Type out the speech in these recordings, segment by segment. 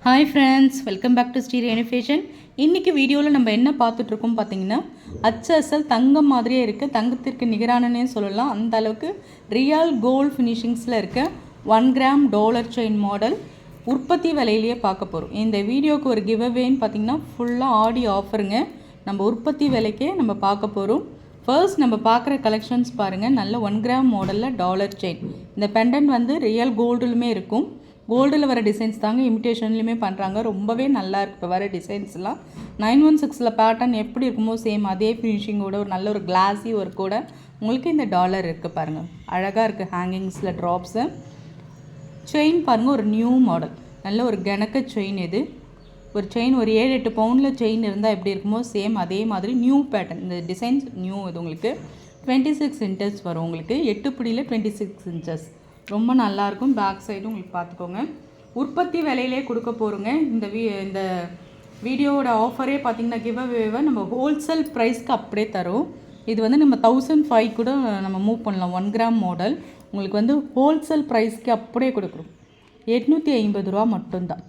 Hi friends, welcome back to Sri Renu fashion. இன்றைக்கி வீடியோவில் நம்ம என்ன பார்த்துட்ருக்கோம் பார்த்தீங்கன்னா, அச்சல் தங்கம் மாதிரியே இருக்குது, தங்கத்திற்கு நிகரானனே சொல்லலாம். அந்த அளவுக்கு ரியல் கோல்டு ஃபினிஷிங்ஸில் இருக்க 1 கிராம் டாலர் செயின் மாடல் உற்பத்தி விலையிலேயே பார்க்க போகிறோம். இந்த வீடியோவுக்கு ஒரு கிவ்அவேன்னு பார்த்தீங்கன்னா ஃபுல்லாக ஆடி ஆஃபருங்க. நம்ம உற்பத்தி விலைக்கே நம்ம பார்க்க போகிறோம். ஃபர்ஸ்ட் நம்ம பார்க்குற கலெக்ஷன்ஸ் பாருங்கள். நல்ல 1 கிராம் மாடலில் டாலர் செயின். இந்த பெண்டன்ட் வந்து ரியல் கோல்டுலுமே இருக்கும். கோல்டில் வர டிசைன்ஸ் தாங்க இமிட்டேஷன்லையுமே பண்ணுறாங்க. ரொம்பவே நல்லா இருக்குது இப்போ வர டிசைன்ஸ்லாம். 916 பேட்டர்ன் எப்படி இருக்குமோ சேம் அதே ஃபினிஷிங்கோட ஒரு நல்ல ஒரு கிளாஸி ஒர்க்கோட உங்களுக்கு இந்த டாலர் இருக்குது பாருங்கள். அழகாக இருக்குது. ஹேங்கிங்ஸில் ட்ராப்ஸு. செயின் பாருங்கள், ஒரு நியூ மாடல், நல்ல ஒரு கணக்க செயின். இது ஒரு செயின் ஒரு 7-8 பவுண்டில் செயின் இருந்தால் எப்படி இருக்குமோ சேம் அதே மாதிரி நியூ பேட்டர்ன். இந்த டிசைன்ஸ் நியூ. இது உங்களுக்கு 26 இன்ச்சஸ் வரும். உங்களுக்கு 8 பிடியில் 26 இன்ச்சஸ். ரொம்ப நல்லாயிருக்கும். பேக் சைடும் உங்களுக்கு பார்த்துக்கோங்க. உற்பத்தி விலையிலே கொடுக்க போகிறோங்க. இந்த வீடியோவோட ஆஃபரே பார்த்திங்கன்னா கிவ்அவேவை நம்ம ஹோல்சேல் ப்ரைஸ்க்கு அப்படியே தரும். இது வந்து நம்ம 1005 கூட நம்ம மூவ் பண்ணலாம். 1 கிராம் மாடல் உங்களுக்கு வந்து ஹோல்சேல் ப்ரைஸ்க்கு அப்படியே கொடுக்குறோம். 850 ரூபா மட்டும்தான்.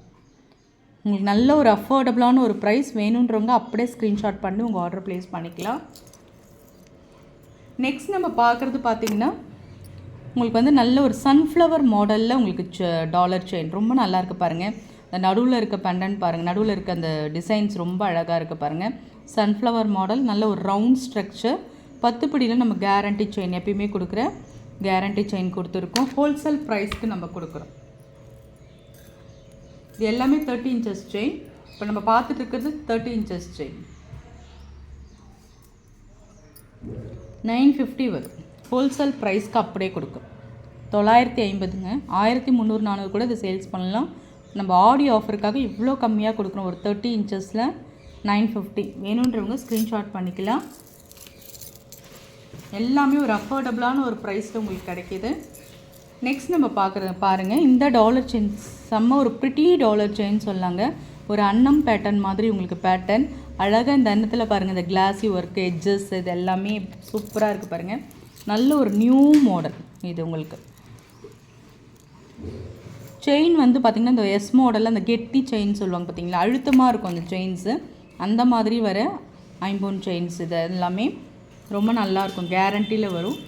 உங்களுக்கு நல்ல ஒரு அஃபோர்டபுளான ஒரு ப்ரைஸ். வேணுன்றவங்க அப்படியே ஸ்க்ரீன்ஷாட் பண்ணி உங்கள் ஆர்டர் ப்ளேஸ் பண்ணிக்கலாம். நெக்ஸ்ட் நம்ம பார்க்குறது பார்த்திங்கன்னா உங்களுக்கு வந்து நல்ல ஒரு சன்ஃப்ளவர் மாடலில் உங்களுக்கு டாலர் செயின் ரொம்ப நல்லா இருக்குது பாருங்கள். இந்த நடுவில் இருக்க பெண்டன்ட் பாருங்கள், நடுவில் இருக்க அந்த டிசைன்ஸ் ரொம்ப அழகாக இருக்குது பாருங்கள். சன்ஃப்ளவர் மாடல், நல்ல ஒரு ரவுண்ட் ஸ்ட்ரக்சர். 10 பிடியில் நம்ம கேரண்டி செயின் எப்பயுமே கொடுக்குற கேரண்டி செயின் கொடுத்துருக்கோம். ஹோல்சேல் ப்ரைஸ்க்கு நம்ம கொடுக்குறோம். இது எல்லாமே 30 இன்ச்சஸ் செயின். இப்போ நம்ம பார்த்துட்டு இருக்கிறது 30 இன்ச்சஸ் செயின். 950 வரும். ஹோல்சேல் ப்ரைஸ்க்கு அப்படியே கொடுக்கும். 950ங்க. 1300-400 கூட இது சேல்ஸ் பண்ணலாம். நம்ம ஆடி ஆஃபருக்காக இவ்வளோ கம்மியாக கொடுக்குறோம். ஒரு 30 இன்ச்சஸில் 950. வேணுன்றவங்க ஸ்க்ரீன்ஷாட் பண்ணிக்கலாம். எல்லாமே ஒரு அஃபோர்டபுளான ஒரு ப்ரைஸில் உங்களுக்கு கிடைக்கிது. நெக்ஸ்ட் நம்ம பார்க்குறது பாருங்கள். இந்த டாலர் செயின் செம்ம ஒரு ப்ரிட்டி டாலர் செயின் சொல்லாங்க. ஒரு அன்னம் பேட்டர்ன் மாதிரி உங்களுக்கு பேட்டர்ன் அழகாக. இந்த அன்னத்தில் பாருங்கள், இந்த கிளாஸி ஒர்க்கு, எட்ஜஸ், இது எல்லாமே சூப்பராக இருக்குது பாருங்கள். நல்ல ஒரு நியூ மாடல் இது உங்களுக்கு. செயின் வந்து பார்த்திங்கன்னா இந்த எஸ் மாடலில் அந்த கெட்டி செயின் சொல்லுவாங்க பார்த்திங்களா, அழுத்தமாக இருக்கும் அந்த செயின்ஸு. அந்த மாதிரி வர ஐம்பொன் செயின்ஸ் இது எல்லாமே ரொம்ப நல்லாயிருக்கும். கேரண்டியில் வரும்.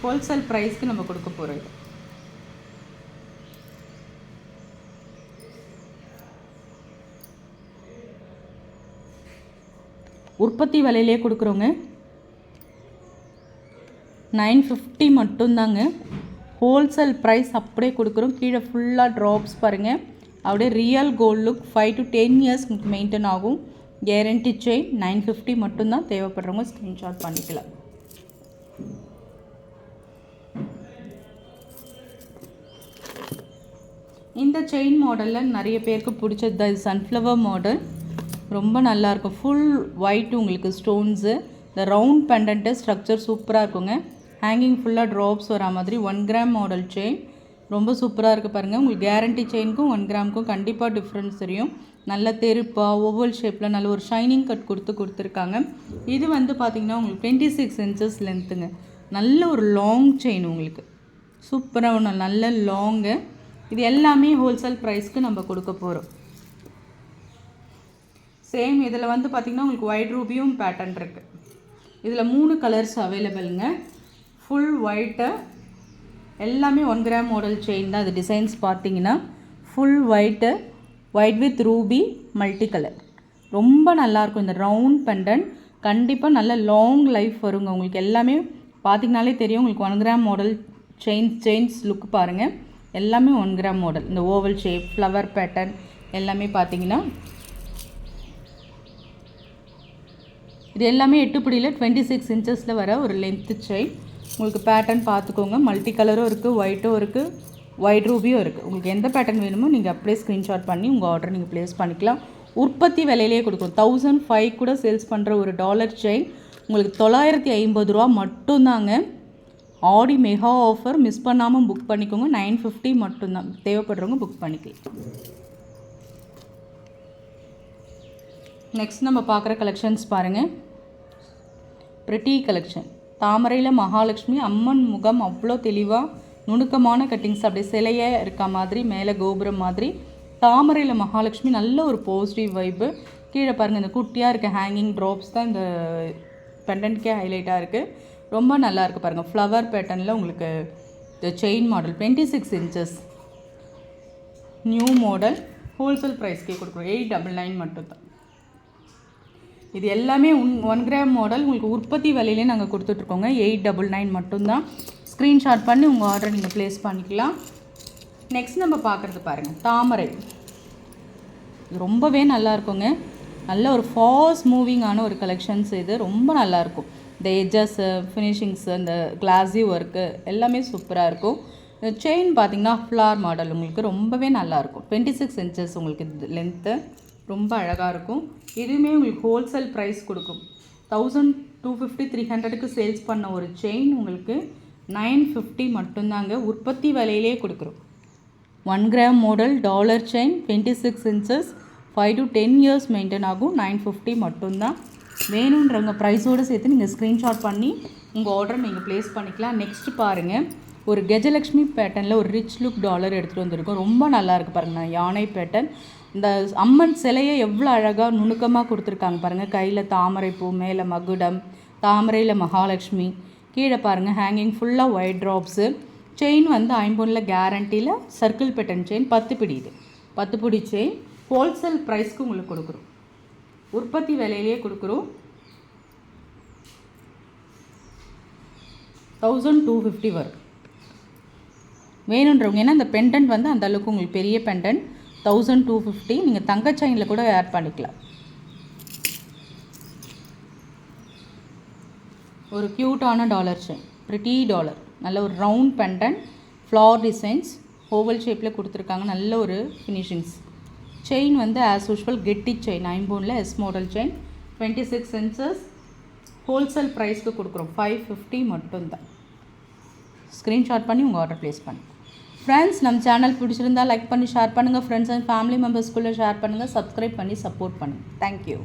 ஹோல்சேல் ப்ரைஸ்க்கு நம்ம கொடுக்க போகிறோம். உற்பத்தி விலையிலே கொடுக்குறோங்க. 950 மட்டும்தாங்க. ஹோல்சேல் ப்ரைஸ் அப்படியே கொடுக்குறோம். கீழே ஃபுல்லாக ட்ராப்ஸ் பாருங்கள். அப்படியே real gold look. 5 to 10 years உங்களுக்கு மெயின்டைன் ஆகும். Guarantee chain. 950 மட்டும்தான். தேவைப்படுறவங்க ஸ்க்ரீன்ஷாட் பண்ணிக்கலாம். இந்த செயின் மாடலில் நிறைய பேருக்கு பிடிச்சது தான். இது சன்ஃப்ளவர் மாடல். ரொம்ப நல்லாயிருக்கும். ஃபுல் ஒயிட் உங்களுக்கு ஸ்டோன்ஸு. இந்த ரவுண்ட் பெண்டன்ட்டு ஸ்ட்ரக்சர் சூப்பராக இருக்குங்க. ஹேங்கிங் ஃபுல்லாக ட்ராப்ஸ் வரா மாதிரி 1 கிராம் மாடல் செயின் ரொம்ப சூப்பராக இருக்குது பாருங்கள். உங்களுக்கு கேரண்டி செயினுக்கும் 1 கிராமுக்கும் கண்டிப்பாக டிஃப்ரென்ஸ் தெரியும். நல்ல தெருப்பாக ஓவல் ஷேப்பில் நல்ல ஒரு ஷைனிங் கட் கொடுத்துருக்காங்க. இது வந்து பார்த்திங்கன்னா உங்களுக்கு 26 இன்ச்சஸ் லென்த்துங்க. நல்ல ஒரு லாங் செயின் உங்களுக்கு சூப்பராக ஒன்று, நல்ல லாங்கு. இது எல்லாமே ஹோல்சேல் ப்ரைஸ்க்கு நம்ம கொடுக்க போகிறோம். சேம் இதில் வந்து பார்த்திங்கன்னா உங்களுக்கு ஒயிட் ரூபியும் பேட்டர்ன் இருக்குது. இதில் 3 கலர்ஸ் அவைலபிளுங்க. ஃபுல் ஒயிட்டு எல்லாமே 1 கிராம் மாடல் செயின் தான். இது டிசைன்ஸ் பார்த்திங்கன்னா full white, white with Ruby, multi colour. ரொம்ப நல்லாயிருக்கும். இந்த ரவுண்ட் பெண்டன்ட் கண்டிப்பாக நல்ல லாங் லைஃப் வருங்க. உங்களுக்கு எல்லாமே பார்த்திங்கனாலே தெரியும். உங்களுக்கு 1 கிராம் மாடல் செயின்ஸ் லுக் பாருங்கள். எல்லாமே 1 கிராம் மாடல். இந்த ஓவல் ஷேப், ஃப்ளவர் பேட்டர்ன் எல்லாமே பார்த்திங்கன்னா இது எல்லாமே 8 பிடியில் 26 இன்ச்சஸில் வர ஒரு லென்த்து செயின். உங்களுக்கு பேட்டர்ன் பார்த்துக்கோங்க. மல்டி கலரும் இருக்குது, ஒயிட்டும் இருக்குது, ஒயிட் ரூபியும் இருக்குது. உங்களுக்கு எந்த பேட்டர்ன் வேணுமோ நீங்கள் அப்படியே ஸ்க்ரீன்ஷாட் பண்ணி உங்கள் ஆர்டர் நீங்கள் ப்ளேஸ் பண்ணிக்கலாம். உற்பத்தி விலையிலேயே கொடுக்கும். 1005 கூட சேல்ஸ் பண்ணுற ஒரு டாலர் செயின் உங்களுக்கு 950 ரூபா மட்டும்தாங்க. ஆடி மெகா ஆஃபர் மிஸ் பண்ணாமல் புக் பண்ணிக்கோங்க. 950 மட்டும்தான். தேவைப்படுறவங்க புக் பண்ணிக்கலாம். நெக்ஸ்ட் நம்ம பார்க்குற கலெக்ஷன்ஸ் பாருங்கள். Pretty collection. தாமரையில் மகாலட்சுமி அம்மன் முகம் அவ்வளோ தெளிவாக நுணுக்கமான கட்டிங்ஸ், அப்படியே சிலையே இருக்க மாதிரி, மேலே கோபுரம் மாதிரி, தாமரையில் மகாலட்சுமி, நல்ல ஒரு பாசிட்டிவ் வைப்பு. கீழே பாருங்கள், இந்த குட்டியாக இருக்க ஹேங்கிங் ட்ராப்ஸ் தான் இந்த பெண்டன்ட்கே ஹைலைட்டாக இருக்குது. ரொம்ப நல்லா இருக்குது பாருங்கள். ஃப்ளவர் பேட்டர்னில் உங்களுக்கு இந்த chain model 26 inches new model. Wholesale ப்ரைஸ்க்கே கொடுக்குறோம். 899 மட்டும்தான். இது எல்லாமே 1 கிராம் மாடல். உங்களுக்கு உற்பத்தி விலையிலே நாங்கள் கொடுத்துட்ருக்கோங்க. 899 மட்டும்தான். ஸ்க்ரீன்ஷாட் பண்ணி உங்கள் ஆர்டரை நீங்கள் ப்ளேஸ் பண்ணிக்கலாம். நெக்ஸ்ட் நம்ம பார்க்குறது பாருங்கள், தாமரை. இது ரொம்பவே நல்லா இருக்குங்க. நல்ல ஒரு ஃபாஸ்ட் மூவிங்கான ஒரு கலெக்ஷன்ஸ். இது ரொம்ப நல்லாயிருக்கும். இந்த எட்ஜஸ்ஸு, ஃபினிஷிங்ஸு, இந்த கிளாஸி ஒர்க்கு எல்லாமே சூப்பராக இருக்கும். செயின் பார்த்திங்கன்னா ஃப்ளார் மாடல் உங்களுக்கு ரொம்பவே நல்லாயிருக்கும். 26 inches உங்களுக்கு லென்த்து ரொம்ப அழகாக இருக்கும். இதுவுமே உங்களுக்கு ஹோல்சேல் ப்ரைஸ் கொடுக்கும். 1250 300க்கு சேல்ஸ் பண்ண ஒரு செயின் உங்களுக்கு 950 மட்டும்தாங்க. உற்பத்தி விலையிலே கொடுக்குறோம். 1 gram model dollar chain 26 inches 5 to 10 years maintain ஆகும். 950 மட்டும்தான். வேணுன்றவங்க ப்ரைஸோடு சேர்த்து நீங்கள் ஸ்க்ரீன்ஷாட் பண்ணி உங்கள் ஆர்டர் நீங்கள் ப்ளேஸ் பண்ணிக்கலாம். நெக்ஸ்ட்டு பாருங்கள், ஒரு கஜலக்ஷ்மி பேட்டர்னில் ஒரு ரிச் லுக் டாலர் எடுத்துகிட்டு வந்திருக்கோம். ரொம்ப நல்லாயிருக்கு பாருங்கள். யானை பேட்டர்ன். இந்த அம்மன் சிலையை எவ்வளோ அழகாக நுணுக்கமாக கொடுத்துருக்காங்க பாருங்கள். கையில் தாமரை பூ, மேலே மகுடம், தாமரையில் மகாலட்சுமி, கீழே பாருங்கள் ஹேங்கிங் ஃபுல்லாக ஒயிட் ட்ராப்ஸு. செயின் வந்து 50 கேரண்டியில் சர்க்கிள் பேட்டர்ன் செயின் 10 பிடி. இது 10 பிடி செயின் ஹோல்சேல் ப்ரைஸ்க்கு உங்களுக்கு கொடுக்குறோம். உற்பத்தி விலையிலேயே கொடுக்குறோம். 1250 வரும். வேணுன்றவங்க, ஏன்னா இந்த பெண்டன்ட் வந்து அந்த அளவுக்கு உங்களுக்கு பெரிய பெண்டன்ட். 1250. நீங்கள் தங்க செயினில் கூட ஆட் பண்ணிக்கலாம். ஒரு க்யூட்டான டாலர் செயின், ப்ரிட்டி டாலர். நல்ல ஒரு round pendant, flower designs, oval ஷேப்பில் கொடுத்துருக்காங்க. நல்ல ஒரு ஃபினிஷிங்ஸ். செயின் வந்து ஆஸ் யூஷுவல் கெட்டி chain, 9 S model chain 26 inches. Wholesale ப்ரைஸ்க்கு கொடுக்குறோம். 550 மட்டும்தான். ஸ்க்ரீன்ஷாட் பண்ணி உங்கள் ஆர்டர் ப்ளேஸ் பண்ணுங்கள். ஃப்ரெண்ட்ஸ், நம்ம சேனல் பிடிச்சிருந்தால் லைக் பண்ணி ஷேர் பண்ணுங்கள். ஃப்ரெண்ட்ஸ் அண்ட் ஃபேமிலி மெம்பர்ஸ்குள்ளே ஷேர் பண்ணுங்கள். சப்ஸ்கிரைப் பண்ணி சப்போர்ட் பண்ணுங்கள். தேங்க்யூ.